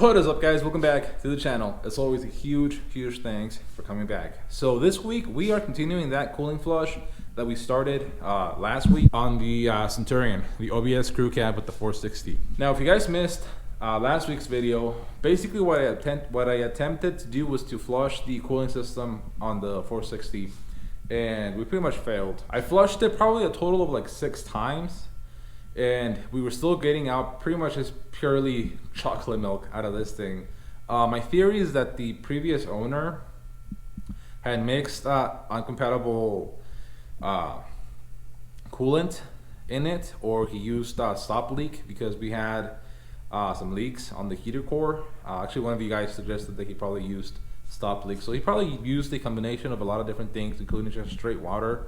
What is up, guys? Welcome back to the channel. As always, a huge thanks for coming back. So this week we are continuing that cooling flush that we started last week on the Centurion, the OBS crew cab with the 460. Now, if you guys missed last week's video, basically what I attempted to do was to flush the cooling system on the 460, and we pretty much failed. I flushed it probably a total of like 6 times. And we were still getting out pretty much just purely chocolate milk out of this thing. My theory is that the previous owner had mixed uncompatible coolant in it, or he used stop leak, because we had some leaks on the heater core. Actually, one of you guys suggested that he probably used stop leak. So he probably used a combination of a lot of different things, including just straight water.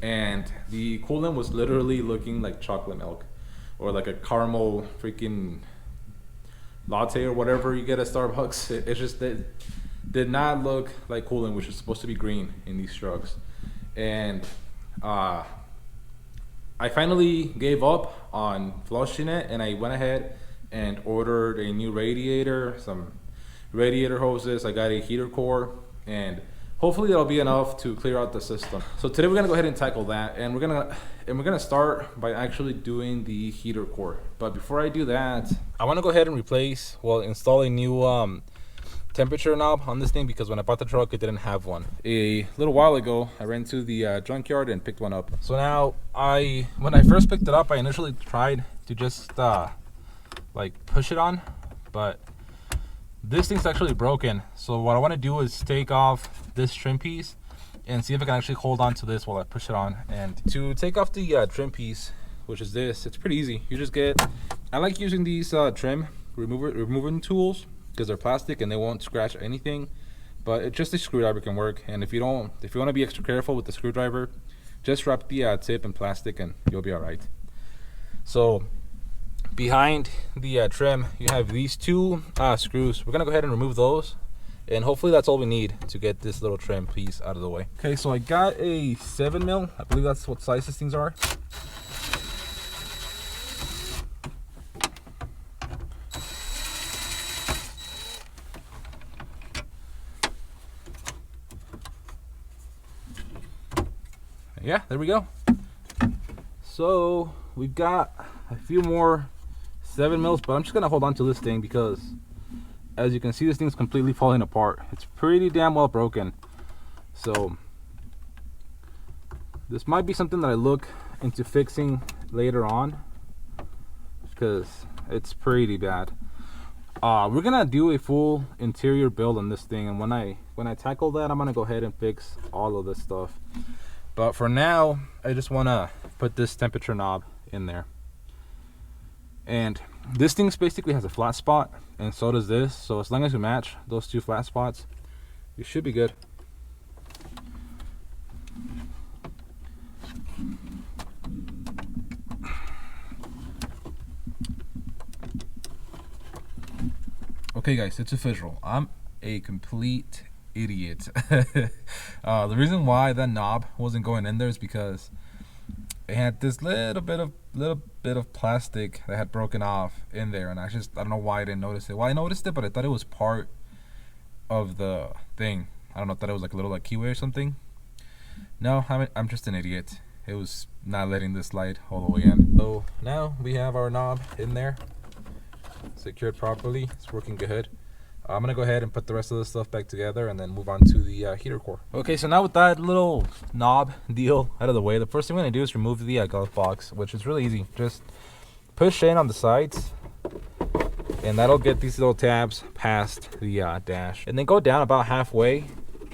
And the coolant was literally looking like chocolate milk, or like a caramel freaking latte or whatever you get at Starbucks. It just did not look like coolant, which is supposed to be green in these trucks. And I finally gave up on flushing it, and I went ahead and ordered a new radiator, some radiator hoses. I got a heater core, and hopefully that'll be enough to clear out the system. So today we're gonna go ahead and tackle that, and we're gonna start by actually doing the heater core. But before I do that, I want to go ahead and install a new temperature knob on this thing, because when I bought the truck, it didn't have one. A little while ago, I ran to the junkyard and picked one up. So now, when I first picked it up, I initially tried to just like push it on, but this thing's actually broken. So what I want to do is take off this trim piece and see if I can actually hold on to this while I push it on. And to take off the trim piece, which is this, it's pretty easy. You just I like using these trim removing tools, because they're plastic and they won't scratch anything, but just a screwdriver can work. And if you want to be extra careful with the screwdriver, just wrap the tip in plastic and you'll be all right. So behind the trim, you have these 2 screws. We're gonna go ahead and remove those, and hopefully that's all we need to get this little trim piece out of the way. Okay, so I got a 7mm. I believe that's what size these things are. Yeah, there we go. So we've got a few more 7mm, but I'm just gonna hold on to this thing because, as you can see, this thing's completely falling apart. It's pretty damn well broken. So this might be something that I look into fixing later on, because it's pretty bad. We're gonna do a full interior build on this thing, and when I tackle that, I'm gonna go ahead and fix all of this stuff. But for now, I just wanna put this temperature knob in there. And this thing basically has a flat spot, and so does this. So as long as you match those 2 flat spots, you should be good. Okay guys, it's official. I'm a complete idiot. The reason why that knob wasn't going in there is because it had this little bit of plastic that had broken off in there, and I don't know why I didn't notice it. Well, I noticed it, but I thought it was part of the thing. I don't know, I thought it was like a little keyway or something. No, I'm just an idiot. It was not letting this slide all the way in. So now we have our knob in there, secured properly. It's working good. I'm gonna go ahead and put the rest of the stuff back together and then move on to the heater core. Okay, so now with that little knob deal out of the way, the first thing I'm gonna do is remove the glove box, which is really easy. Just push in on the sides, and that'll get these little tabs past the dash, and then go down about halfway,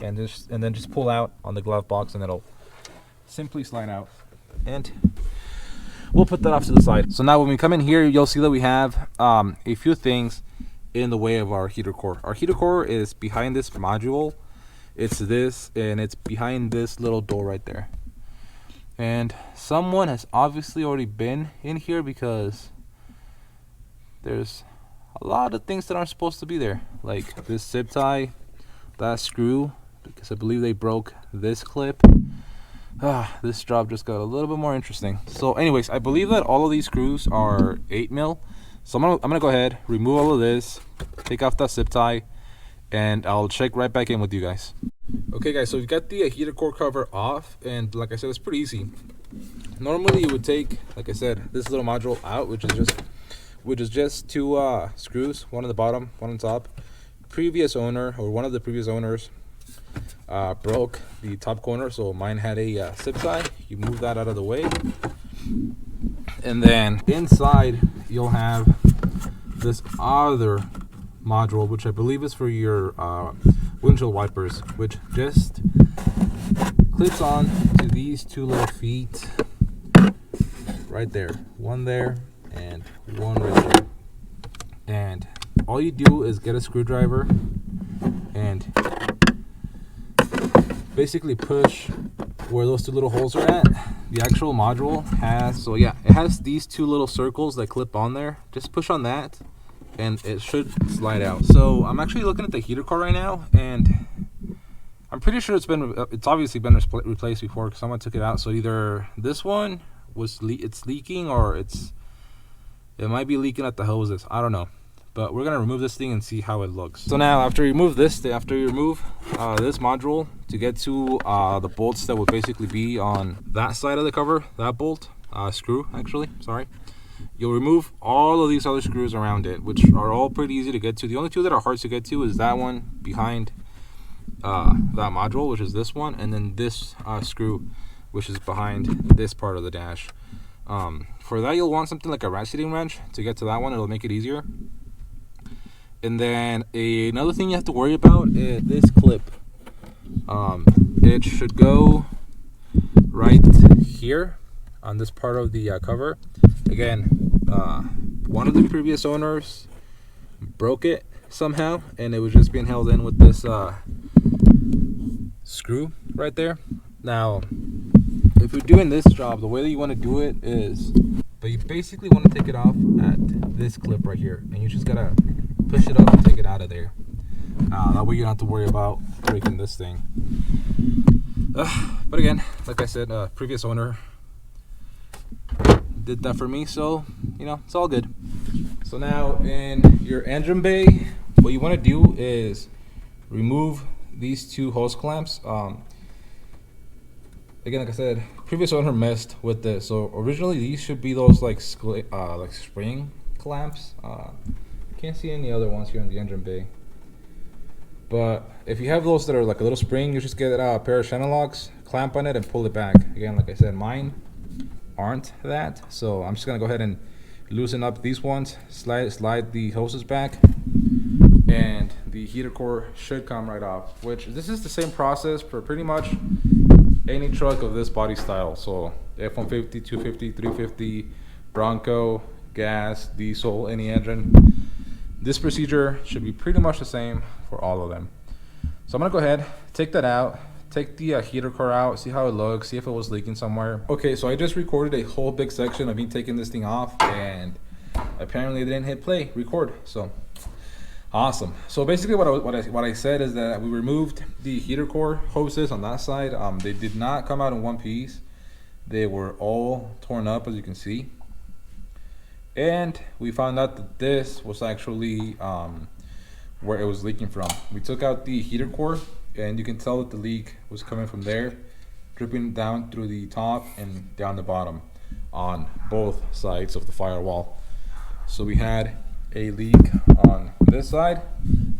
and then just pull out on the glove box, and it'll simply slide out. And we'll put that off to the side. So now when we come in here, you'll see that we have a few things in the way of our heater core. Our heater core is behind this module. It's this, and it's behind this little door right there. And someone has obviously already been in here, because there's a lot of things that aren't supposed to be there, like this zip tie, that screw, because I believe they broke this clip. This job just got a little bit more interesting. So anyways, I believe that all of these screws are 8mm. So I'm gonna go ahead, remove all of this, take off that zip tie, and I'll check right back in with you guys. Okay guys, so we've got the heater core cover off, and like I said, it's pretty easy. Normally you would take, like I said, this little module out, which is just two screws, one on the bottom, one on top. Previous owner, or one of the previous owners, broke the top corner, so mine had a zip tie. You move that out of the way, and then inside you'll have this other module, which I believe is for your windshield wipers, which just clips on to these two little feet right there, one there and one right there. And all you do is get a screwdriver and basically push where those two little holes are at. The actual module has, so yeah, it has these two little circles that clip on there. Just push on that and it should slide out. So I'm actually looking at the heater core right now, and I'm pretty sure it's obviously been replaced before because someone took it out. So either this one was it's leaking, or it might be leaking at the hoses. I don't know, but we're gonna remove this thing and see how it looks. So now after you remove this module, to get to the bolts that would basically be on that side of the cover, that bolt screw actually, sorry, you'll remove all of these other screws around it, which are all pretty easy to get to. The only two that are hard to get to is that one behind that module, which is this one, and then this screw, which is behind this part of the dash. For that, you'll want something like a ratcheting wrench to get to that one. It'll make it easier. And then another thing you have to worry about is this clip. It should go right here on this part of the cover. Again, one of the previous owners broke it somehow, and it was just being held in with this screw right there. Now, if you're doing this job, the way that you want to do it is, but you basically want to take it off at this clip right here, and you just gotta push it up and take it out of there. That way you don't have to worry about breaking this thing. But again, like I said, previous owner did that for me, so you know, it's all good. So now in your engine bay, what you want to do is remove these two hose clamps. Again, like I said, previous owner messed with this. So originally these should be those like spring clamps. Can't see any other ones here in the engine bay. But if you have those that are like a little spring, you just get a pair of channel locks, clamp on it, and pull it back. Again, like I said, mine aren't that, so I'm just gonna go ahead and loosen up these ones, slide the hoses back, and the heater core should come right off. Which this is the same process for pretty much any truck of this body style. So F-150, 250, 350, Bronco, gas, diesel, any engine. This procedure should be pretty much the same for all of them. So I'm gonna go ahead, take that out, take the heater core out, see how it looks, see if it was leaking somewhere. Okay, so I just recorded a whole big section of me taking this thing off, and apparently they didn't hit play, record. So awesome. So basically what I said is that we removed the heater core hoses on that side. They did not come out in one piece. They were all torn up, as you can see. And we found out that this was actually where it was leaking from. We took out the heater core, and you can tell that the leak was coming from there, dripping down through the top and down the bottom on both sides of the firewall. So we had a leak on this side,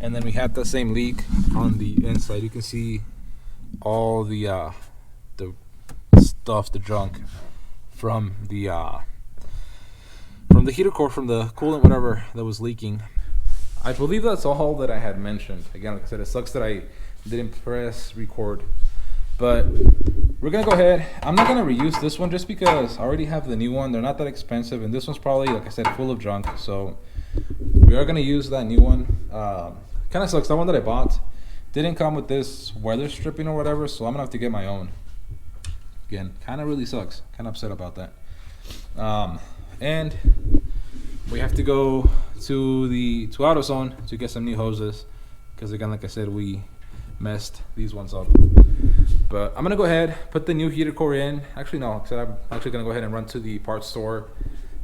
and then we had the same leak on the inside. You can see all the stuff, the junk from the heater core, from the coolant, whatever that was leaking. I believe that's all that I had mentioned. Again, like I said, it sucks that I didn't press record, but we're gonna go ahead. I'm not gonna reuse this one just because I already have the new one. They're not that expensive, and this one's probably, like I said, full of junk. So we are gonna use that new one. Kind of sucks. That one that I bought didn't come with this weather stripping or whatever, so I'm gonna have to get my own. Again, kind of really sucks. Kind of upset about that. And we have to go to AutoZone to get some new hoses, because again, like I said, we messed these ones up. But I'm gonna go ahead, put the new heater core in. Actually, no, because I'm actually gonna go ahead and run to the parts store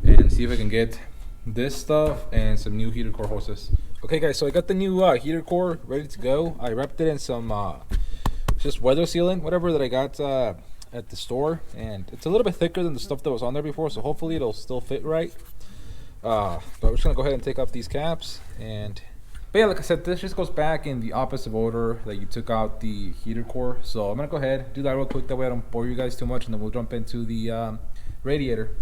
and see if I can get this stuff and some new heater core hoses. Okay guys, so I got the new heater core ready to go. I wrapped it in some just weather sealant, whatever that I got at the store, and it's a little bit thicker than the stuff that was on there before, so hopefully it'll still fit right. But we're just gonna go ahead and take off these caps, and but yeah, like I said, this just goes back in the opposite order that you took out the heater core. So I'm gonna go ahead do that real quick, that way I don't bore you guys too much, and then we'll jump into the radiator.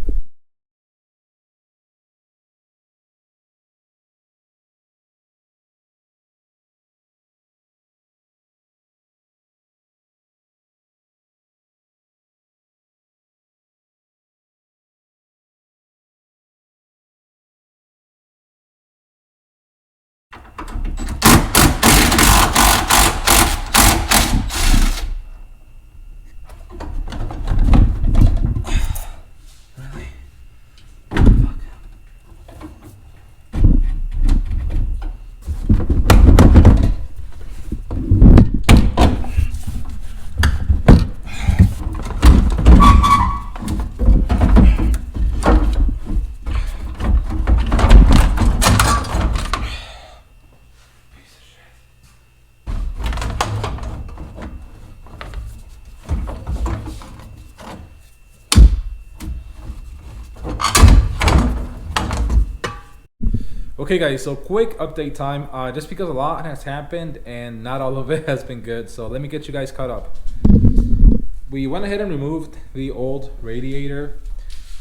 Okay guys, so quick update time, just because a lot has happened and not all of it has been good, so let me get you guys caught up. We went ahead and removed the old radiator.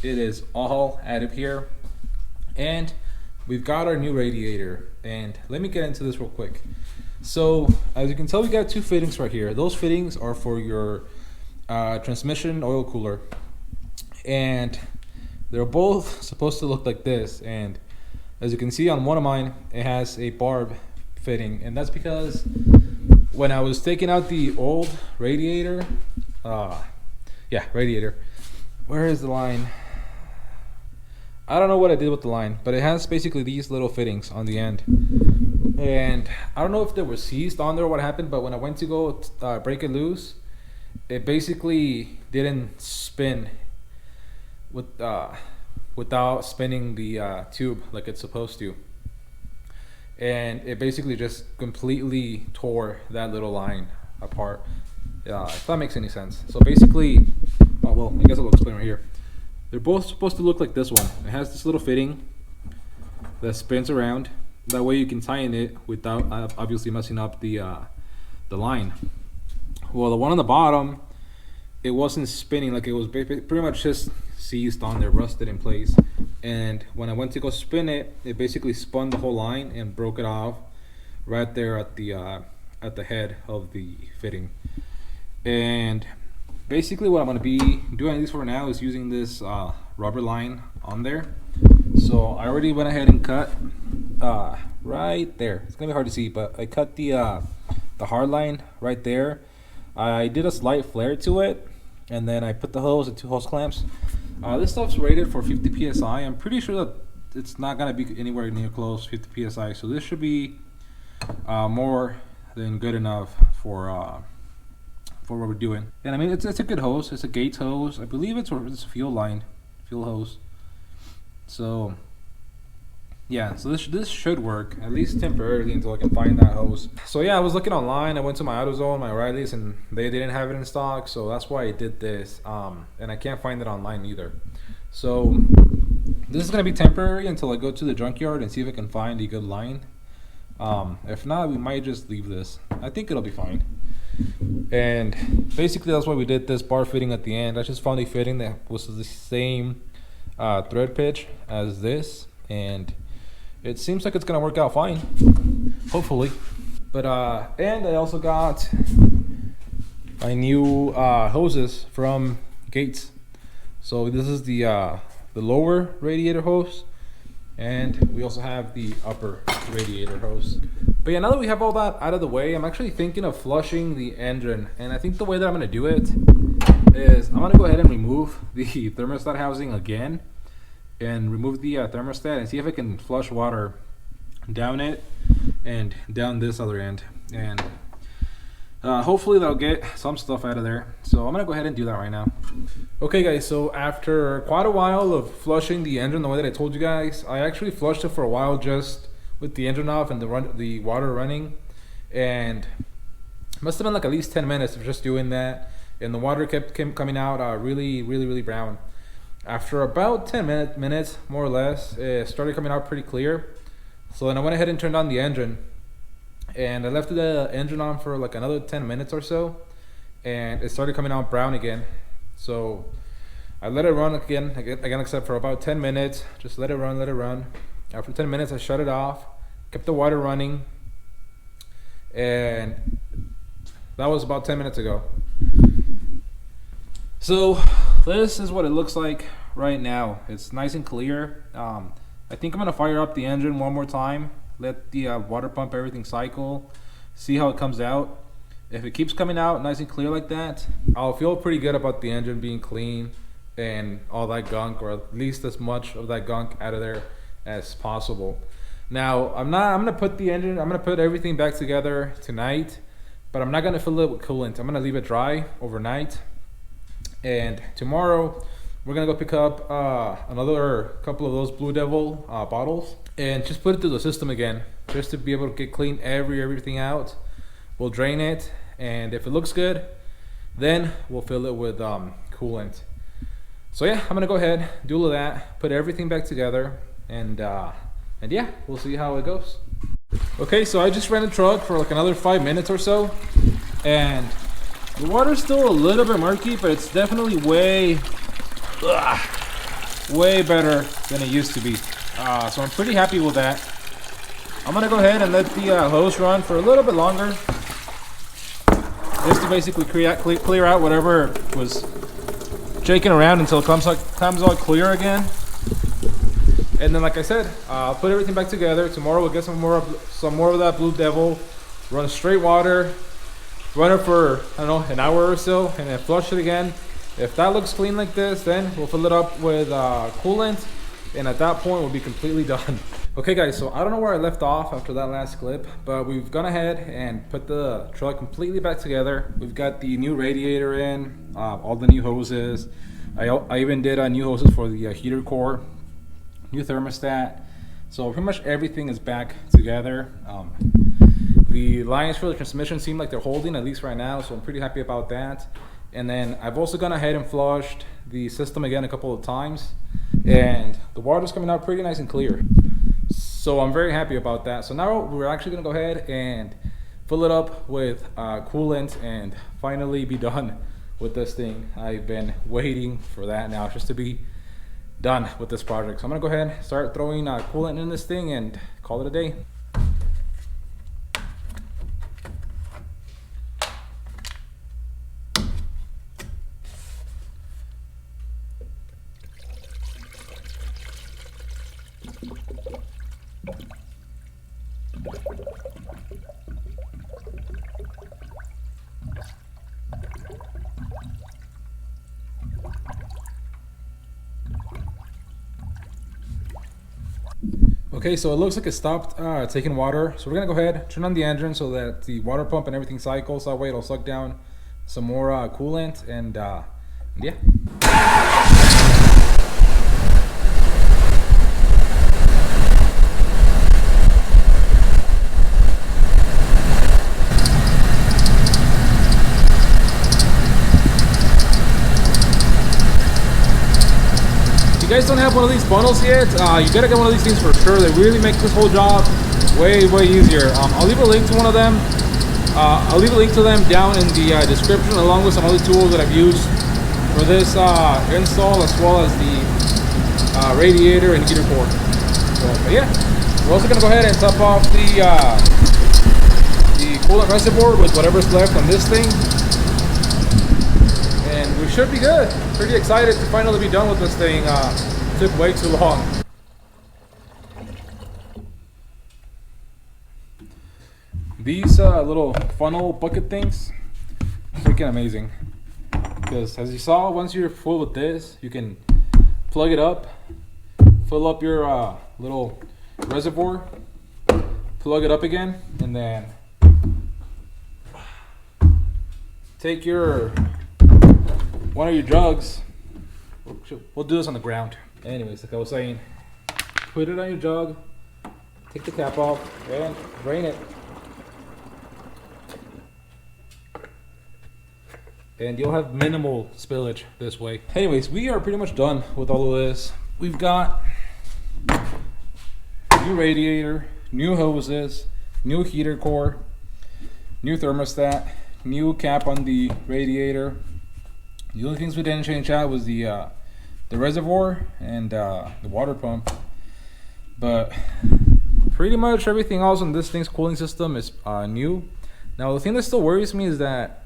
It is all out of here, and we've got our new radiator, and let me get into this real quick. So as you can tell, we got two fittings right here. Those fittings are for your transmission oil cooler, and they're both supposed to look like this. And as you can see on one of mine, it has a barb fitting, and that's because when I was taking out the old radiator, radiator, where is the line? I don't know what I did with the line, but it has basically these little fittings on the end, and I don't know if they were seized on there or what happened, but when I went to go break it loose, it basically didn't spin without spinning the tube like it's supposed to, and it basically just completely tore that little line apart. If that makes any sense. So basically, oh well, I guess I'll explain right here. They're both supposed to look like this one. It has this little fitting that spins around. That way you can tighten it without obviously messing up the line. Well, the one on the bottom, it wasn't spinning, like it was pretty much just seized on there, rusted in place. And when I went to go spin it, it basically spun the whole line and broke it off right there at the head of the fitting. And basically what I'm going to be doing this for now is using this rubber line on there. So I already went ahead and cut right there. It's gonna be hard to see, but I cut the hard line right there. I did a slight flare to it, and then I put the hose and two hose clamps. This stuff's rated for 50 psi. I'm pretty sure that it's not gonna be anywhere near close 50 psi, so this should be more than good enough for what we're doing. And I mean, it's a good hose. It's a Gates hose. I believe it's a fuel hose. So yeah, so this should work, at least temporarily, until I can find that hose. So yeah, I was looking online. I went to my AutoZone, my O'Reilly's, and they didn't have it in stock, so that's why I did this. And I can't find it online either. So this is gonna be temporary until I go to the junkyard and see if I can find a good line. If not, we might just leave this. I think it'll be fine. And basically that's why we did this bar fitting at the end. I just found a fitting that was the same thread pitch as this, and it seems like it's gonna work out fine, hopefully. But and I also got my new hoses from Gates. So this is the lower radiator hose, and we also have the upper radiator hose. But yeah, now that we have all that out of the way, I'm actually thinking of flushing the engine, and I think the way that I'm gonna do it is I'm gonna go ahead and remove the thermostat housing again, and remove the thermostat, and see if I can flush water down it and down this other end, and hopefully that'll get some stuff out of there. So I'm gonna go ahead and do that right now. Okay guys, so after quite a while of flushing the engine the way that I told you guys, I actually flushed it for a while just with the engine off and the water running, and must have been like at least 10 minutes of just doing that, and the water kept coming out really brown. After about 10 minutes more or less, it started coming out pretty clear. So then I went ahead and turned on the engine, and I left the engine on for like another 10 minutes or so, and it started coming out brown again. So I let it run again, except for about 10 minutes. Just let it run. After 10 minutes, I shut it off, kept the water running, and that was about 10 minutes ago. So this is what it looks like right now. It's nice and clear. I think I'm gonna fire up the engine one more time, let the water pump everything cycle, see how it comes out. If it keeps coming out nice and clear like that, I'll feel pretty good about the engine being clean and all that gunk, or at least as much of that gunk out of there as possible. Now I'm gonna put everything back together tonight, but I'm not gonna fill it with coolant. I'm gonna leave it dry overnight, and tomorrow we're gonna go pick up another couple of those Blue Devil bottles and just put it through the system again, just to be able to get clean everything out. We'll drain it, and if it looks good, then we'll fill it with coolant. So yeah, I'm gonna go ahead, do all of that, put everything back together, and yeah, we'll see how it goes. Okay, so I just ran the truck for like another 5 minutes or so, and the water's still a little bit murky, but it's definitely way better than it used to be. So I'm pretty happy with that. I'm gonna go ahead and let the hose run for a little bit longer, just to basically clear out whatever was shaking around until it comes all clear again. And then, like I said, I'll put everything back together. Tomorrow we'll get some more of that Blue Devil, run straight water, run it for, I don't know, an hour or so, and then flush it again. If that looks clean like this, then we'll fill it up with coolant, and at that point we'll be completely done. Okay guys, so I don't know where I left off after that last clip, but we've gone ahead and put the truck completely back together. We've got the new radiator in, all the new hoses. I even did new hoses for the heater core, new thermostat. So pretty much everything is back together. The lines for the transmission seem like they're holding, at least right now, so I'm pretty happy about that. And then I've also gone ahead and flushed the system again a couple of times, and the water's coming out pretty nice and clear. So I'm very happy about that. So now we're actually gonna go ahead and fill it up with coolant and finally be done with this thing. I've been waiting for that now, just to be done with this project. So I'm gonna go ahead and start throwing coolant in this thing and call it a day. Okay, so it looks like it stopped taking water. So we're gonna go ahead, turn on the engine so that the water pump and everything cycles. That way it'll suck down some more coolant, and yeah. If you guys don't have one of these funnels yet, you gotta get one of these things for sure. They really make this whole job way easier. I'll leave a link to one of them. I'll leave a link to them down in the description, along with some other tools that I've used for this install, as well as the radiator and heater core. So, but yeah, we're also gonna go ahead and top off the coolant reservoir with whatever's left on this thing, and we should be good. Pretty excited to finally be done with this thing. Took way too long. These little funnel bucket things, freaking amazing. Because as you saw, once you're full with this, you can plug it up, fill up your little reservoir, plug it up again, and then take your one of your jugs. We'll do this on the ground. Anyways, like I was saying, put it on your jug, take the cap off and drain it. And you'll have minimal spillage this way. Anyways, we are pretty much done with all of this. We've got new radiator, new hoses, new heater core, new thermostat, new cap on the radiator. The only things we didn't change out was the reservoir and the water pump. But pretty much everything else on this thing's cooling system is new. Now the thing that still worries me is that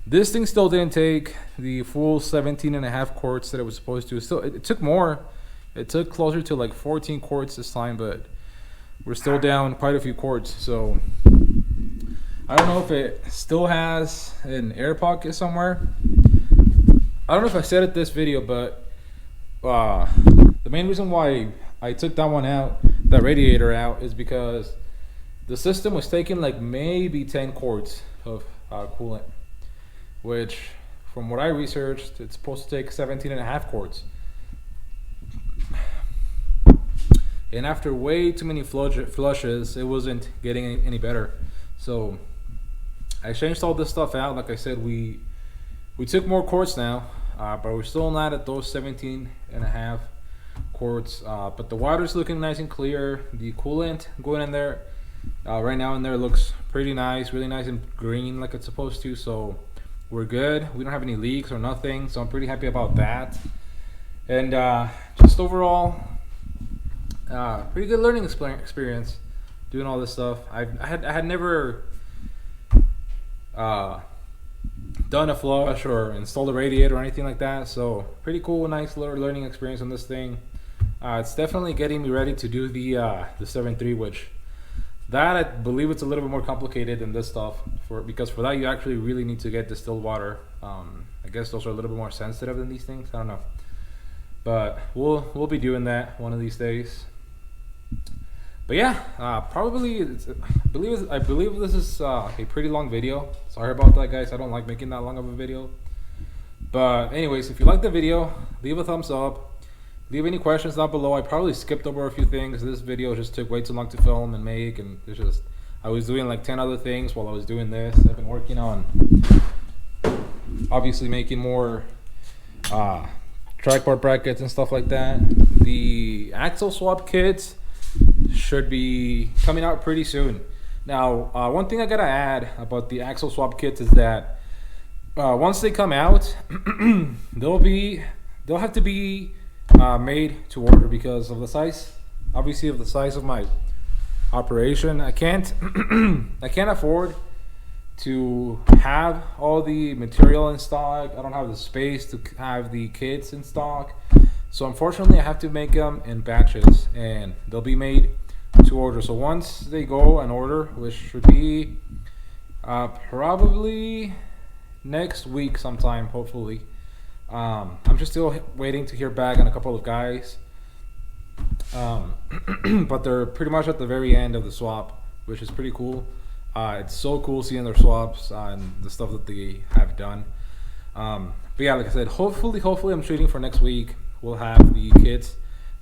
this thing still didn't take the full 17.5 quarts that it was supposed to. Still, it took more. It took closer to like 14 quarts this time, but we're still down quite a few quarts. So I don't know if it still has an air pocket somewhere. I don't know if I said it this video, but the main reason why I took that one out, that radiator out, is because the system was taking like maybe 10 quarts of coolant, which from what I researched, it's supposed to take 17.5 quarts. And after way too many flushes, it wasn't getting any better. So I changed all this stuff out. Like I said, we took more quarts now, but we're still not at those 17.5 quarts. But the water's looking nice and clear. The coolant going in there right now in there looks pretty nice, really nice and green like it's supposed to. So we're good. We don't have any leaks or nothing. So I'm pretty happy about that. And just overall, pretty good learning experience doing all this stuff. I had never done a flush or installed a radiator or anything like that, so pretty cool, nice little learning experience on this thing. It's definitely getting me ready to do the 7.3, which that I believe it's a little bit more complicated than this stuff, because for that you actually really need to get distilled water. I guess those are a little bit more sensitive than these things. I don't know, but we'll be doing that one of these days. But yeah, probably I believe this is a pretty long video. Sorry about that, guys. I don't like making that long of a video. But anyways, if you like the video, leave a thumbs up. Leave any questions down below. I probably skipped over a few things. This video just took way too long to film and make, and it's just I was doing like 10 other things while I was doing this. I've been working on obviously making more tripod brackets and stuff like that. The axle swap kits should be coming out pretty soon. Now, one thing I gotta add about the axle swap kits is that once they come out, they'll have to be made to order because of the size, obviously, of the size of my operation. I can't afford to have all the material in stock. I don't have the space to have the kits in stock. So unfortunately, I have to make them in batches, and they'll be made to order. So once they go and order, which should be probably next week sometime, hopefully. I'm just still waiting to hear back on a couple of guys, but they're pretty much at the very end of the swap, which is pretty cool. It's so cool seeing their swaps and the stuff that they have done. But yeah, like I said, hopefully I'm shooting for next week. We'll have the kits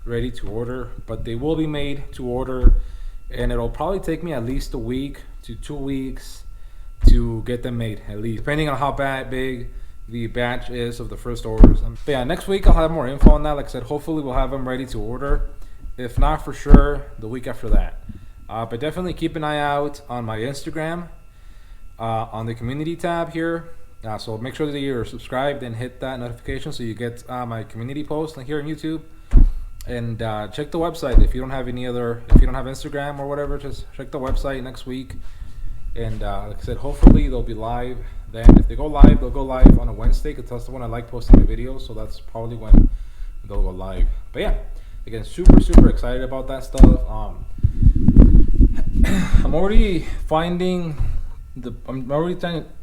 ready to order, but they will be made to order, and it'll probably take me at least a week to 2 weeks to get them made, at least, depending on how big the batch is of the first orders. But yeah, next week I'll have more info on that. Like I said, hopefully we'll have them ready to order. If not, for sure the week after that. But definitely keep an eye out on my Instagram, on the community tab here. So make sure that you're subscribed and hit that notification so you get my community posts here on YouTube. And check the website if you don't have if you don't have Instagram or whatever, just check the website next week. And like I said, hopefully they'll be live then. If they go live, they'll go live on a Wednesday, because that's the one I like posting my videos. So that's probably when they'll go live. But yeah, again, super excited about that stuff. I'm already finding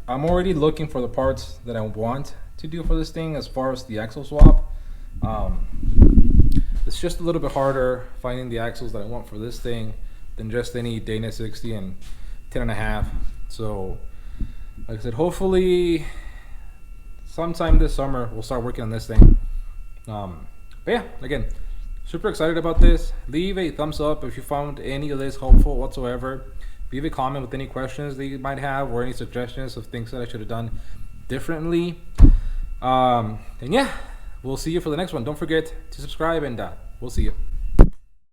I'm already looking for the parts that I want to do for this thing as far as the axle swap. It's just a little bit harder finding the axles that I want for this thing than just any Dana 60 and 10.5. So like I said, hopefully sometime this summer we'll start working on this thing. But yeah, again, super excited about this. Leave a thumbs up if you found any of this helpful whatsoever. Leave a comment with any questions that you might have or any suggestions of things that I should have done differently. And yeah, we'll see you for the next one. Don't forget to subscribe, and we'll see you.